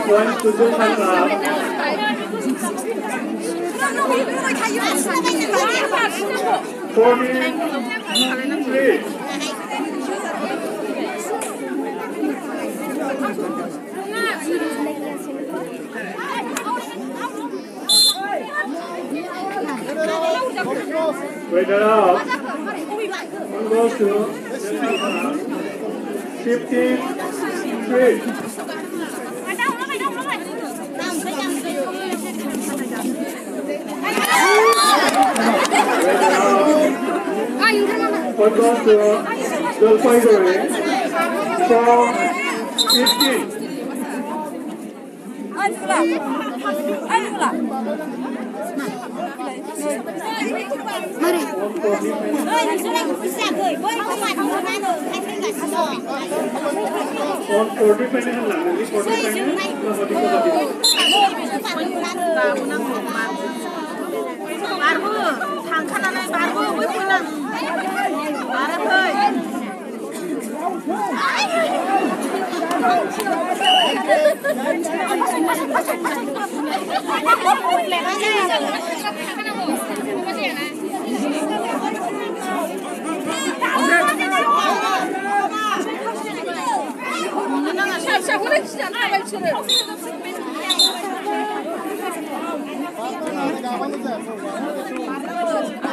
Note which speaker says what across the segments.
Speaker 1: One to the camera. 43. Wait it up. One goes to 53. One goes to Jalpaiguri for 15.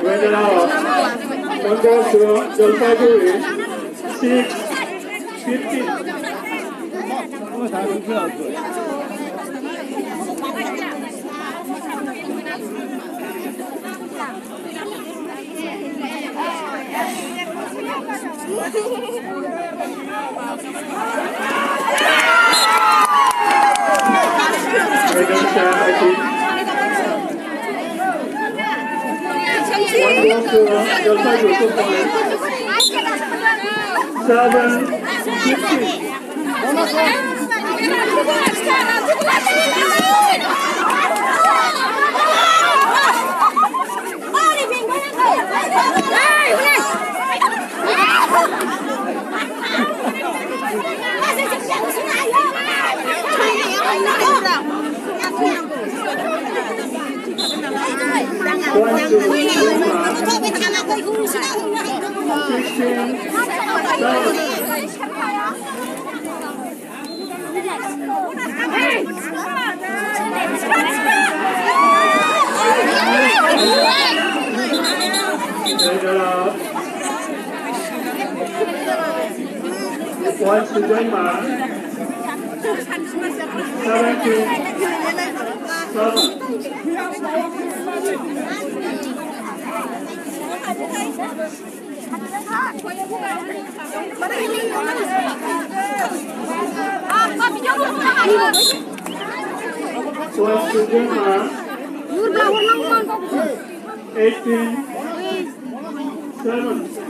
Speaker 1: Wait it out. One goes to Jalpaiguri 6-15. Points to Denmark. 18-7.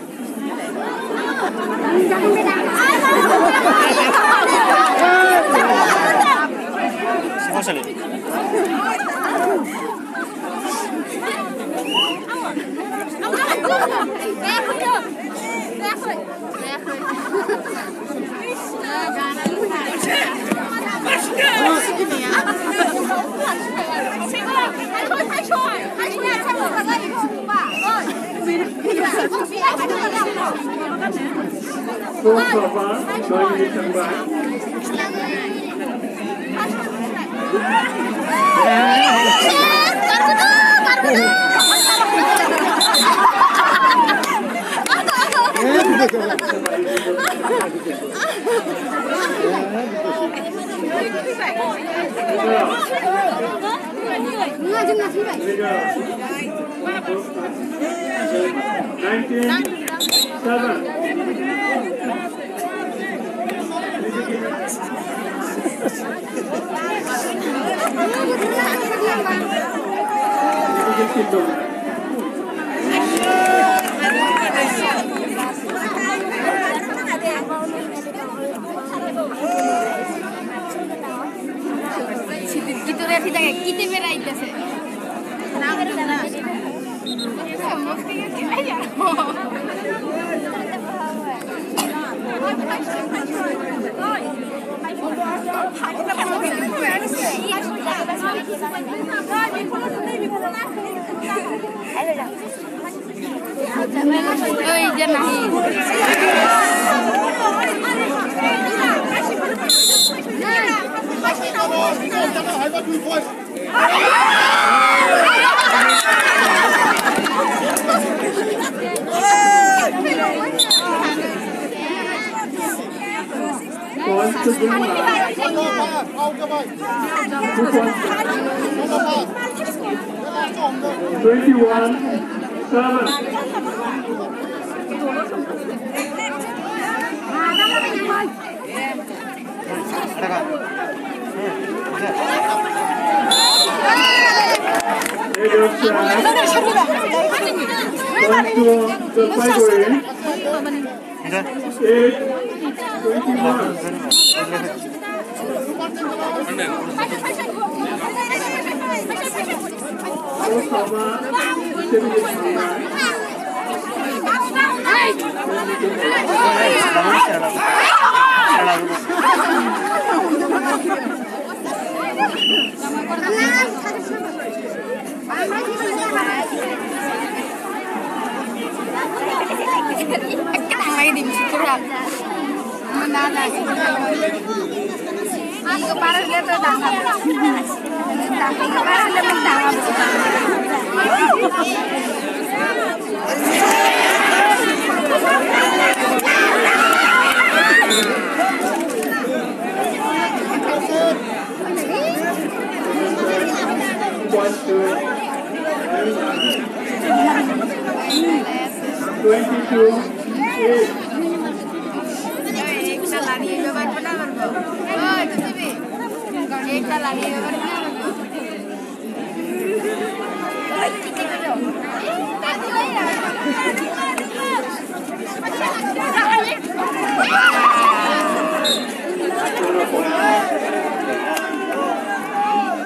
Speaker 1: Four so far, going to come back. Gitu deh, kita kayak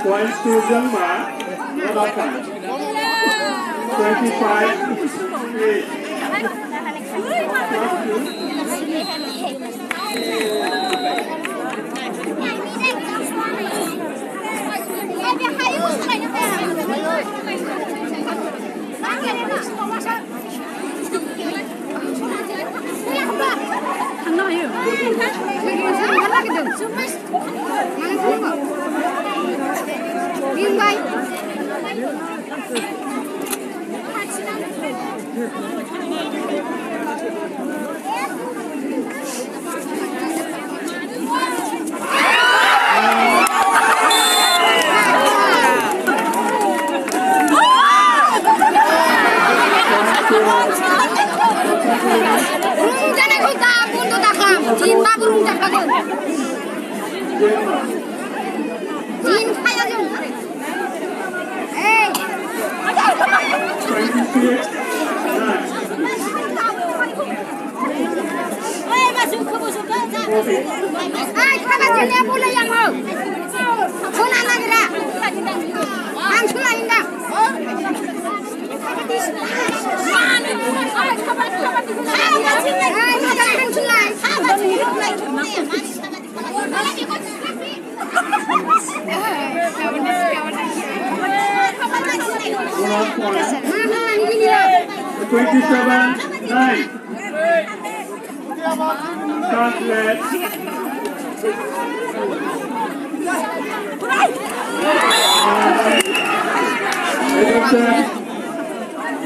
Speaker 1: Points to Myanmar, 25-8.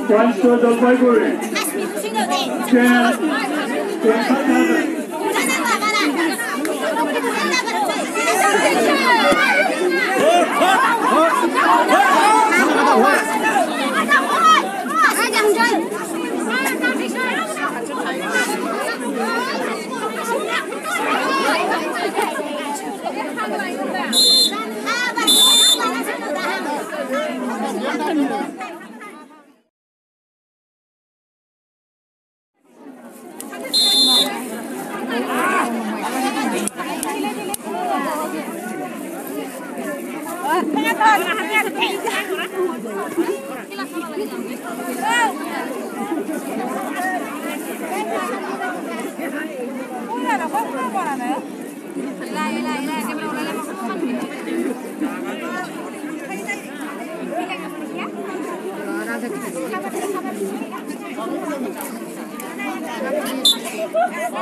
Speaker 1: Points to the February.
Speaker 2: 来，这边我来。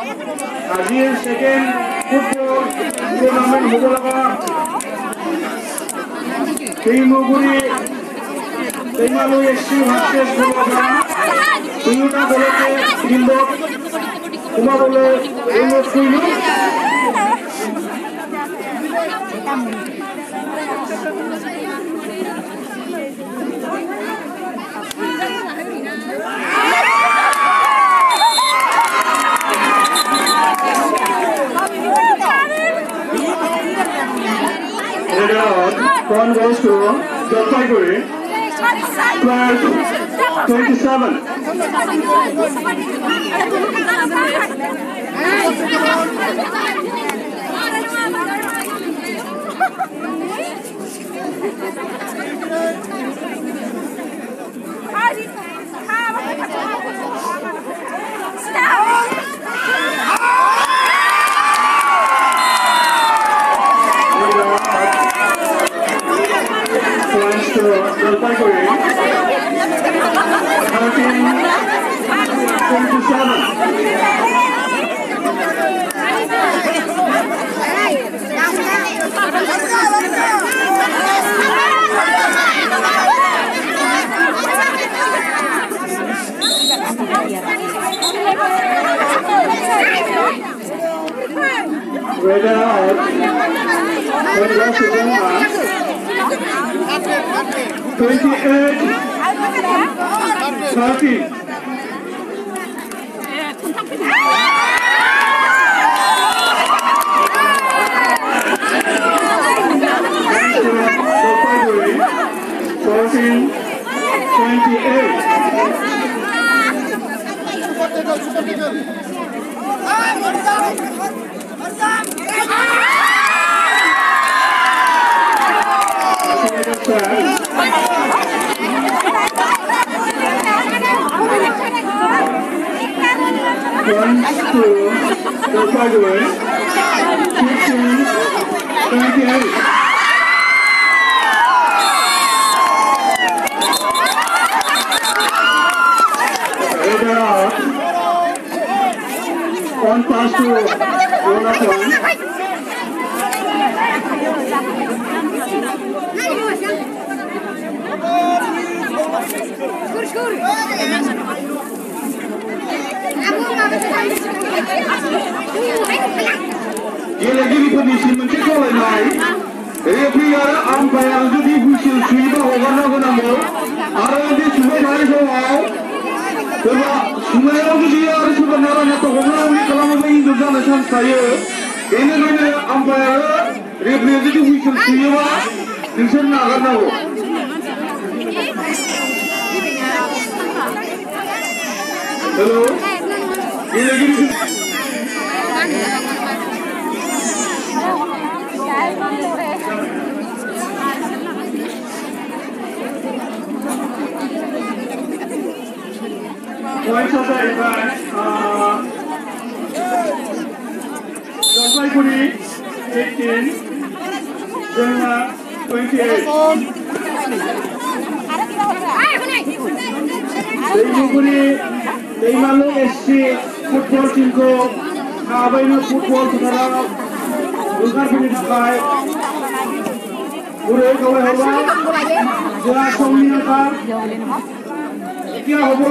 Speaker 1: আজিৰ second football tournament হ'ব লগা दैमुगुरि दैमालु SC versus Goalpara दुयोटा दलके ফিল্ডত সোমাবলৈ অনুৰোধ কৰিলো। One goes to Jalpaiguri, 12-27. Jalpaiguri, 13-27. Weather out. When last season 28-30. Jalpaiguri, 14-28. Points to Jalpaiguri, 15-28. One pass to Ronaldo. गेलेगिरिफोरनि मोनसे खावलायनाय रेफारि आरो आम्पायार जुदि हुइसेल सुयोबा हगारना होनांगौ आरो बे सुबाय थानाय समाव सोरबा सुनायाव जुदि आरो सोरबा नारा नाथा हमलावरि खालामोबा इनजुर जानो चान्स थायो। बेनिखायनो आम्पायार आरो रेफारिया जुदि हुइसेल सुयोबा नोंसोर नागारनांगौ। हेलो गेलेगिरि Points are there, Jalpaiguri 18, Denga 28. दैमुगुरि दैमालु एससी फुटबल टीमखौ थाबैनो फुटबल फोथाराव ओंखारफैनो थाखाय गुरै खावलायहरबाय। जोंहा समनि आंखाल। क्या होगा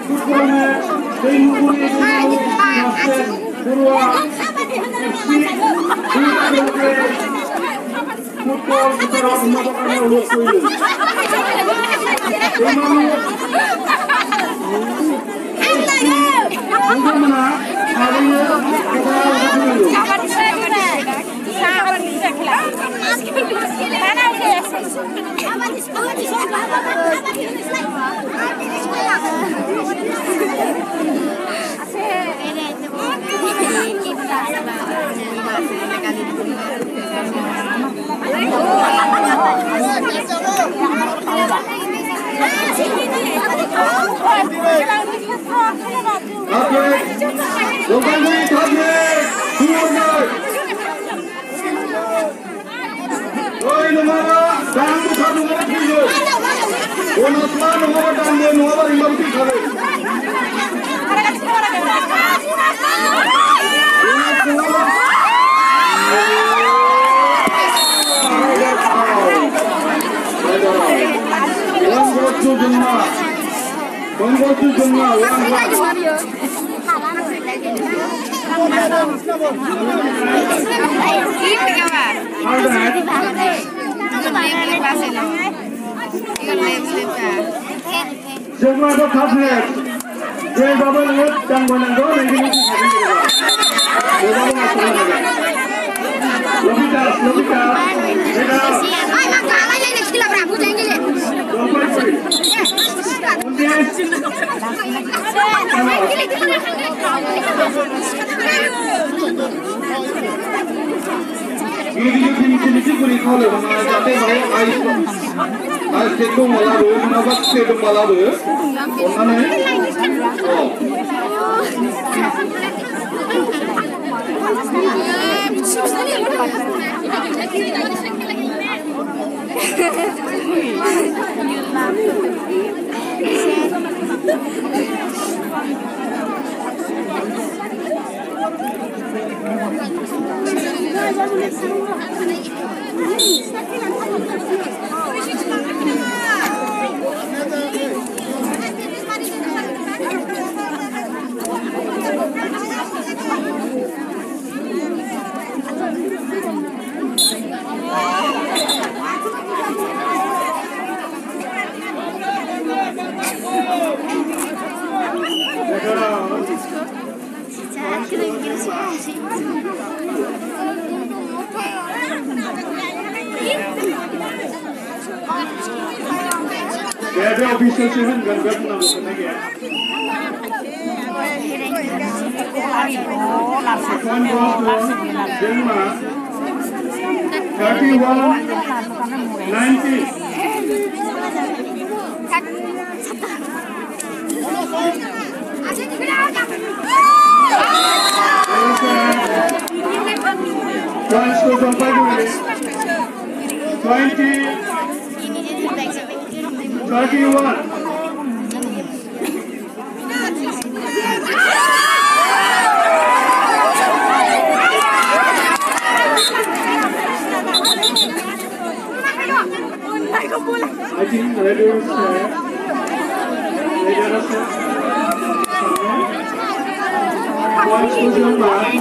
Speaker 1: फुटबॉल में दैमुगुरि भार्सेस बरुआ एफसी फुटबल फोथाराव ओंखारफैनो अनुरोध কৰিলো। नोंथांमोना थाबैनो फोथाराव ओंखारफैनांगौ। Bonusman nomor dan nomor 5 kali. tu jumlah orang. Jumlah tu khasnya. Jadi bapa lihat dan menanggung lagi ni khasnya. Logika.
Speaker 2: Ay, makala ni sila berapa jangan ni.
Speaker 1: Ini kuri kalau mana jatuh bayi ais itu malah dulu, kenapa itu malah dulu? Orang ni? Ada official sih kan gak pernah bukan lagi ya. One goes to Denmark. 31-90. Points to Zimbabwe. 20-31. I think radio is points to Zimbabwe.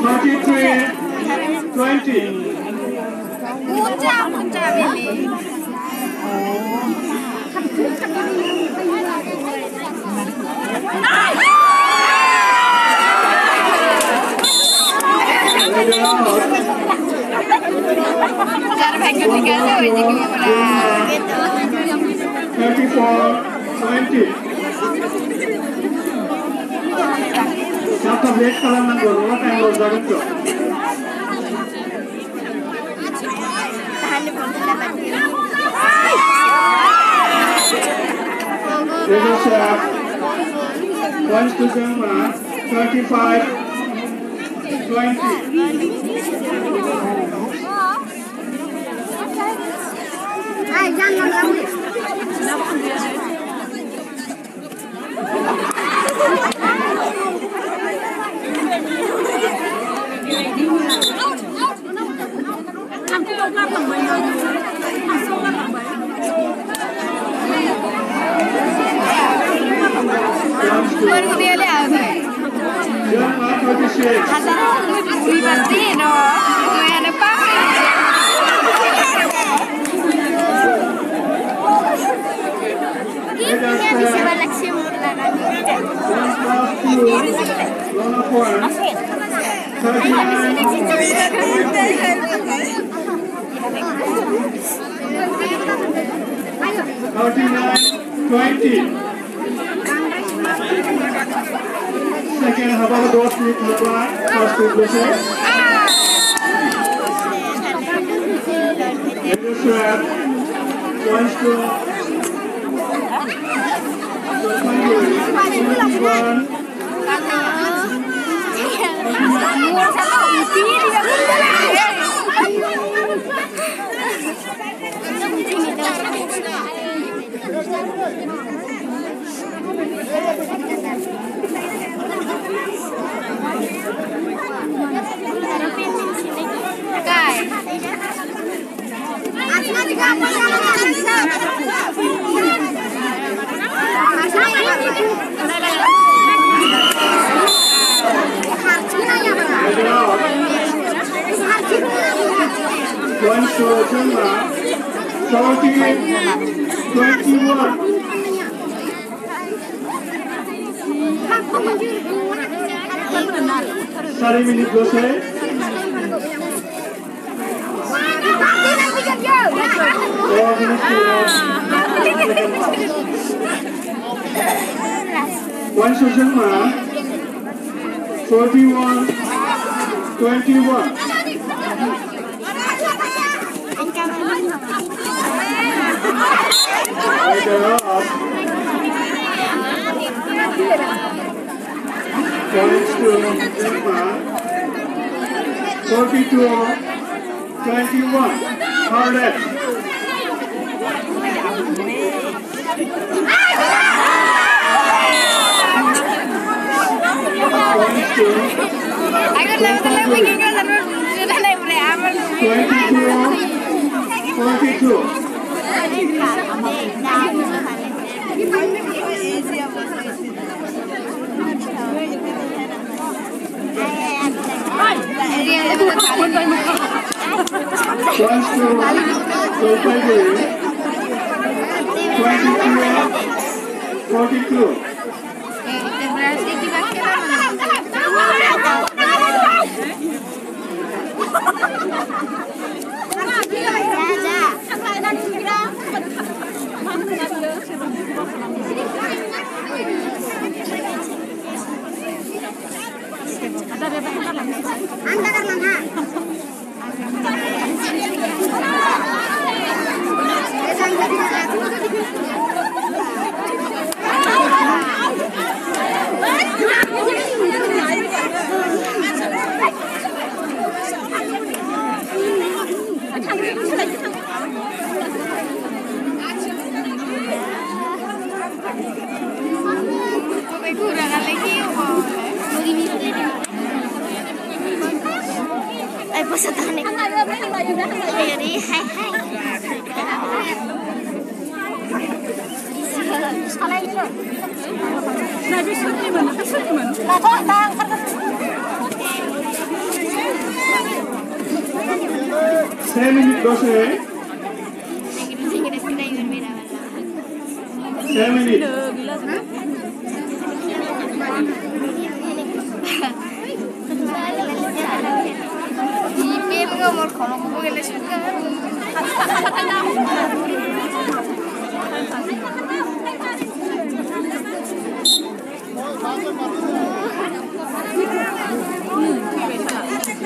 Speaker 1: 33-20.
Speaker 2: Munca Billy. Cara pakai tiga tu, jadi gimana?
Speaker 1: 34-20. Siapa break kalau nak bola kan bola jalan tu. This is points to Denmark, 35-20.
Speaker 2: Ay, jangan lagi. Baru dia lihat. Hasan, pasti no. Kau yang apa? Ini bisa balaksi mula lagi.
Speaker 1: Second, how about the first two places? Points to
Speaker 2: Guys,
Speaker 1: One shoulder mark, 21. Sorry, minute go say. One shoulder mark, 41, 21. Points to Denmark, 42, 21. Hard left. Points to 22, 42. Saya minit dosa. Saya minit.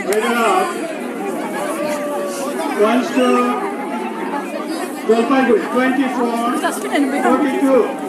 Speaker 1: Wait up. One stroke. Go 24, 42.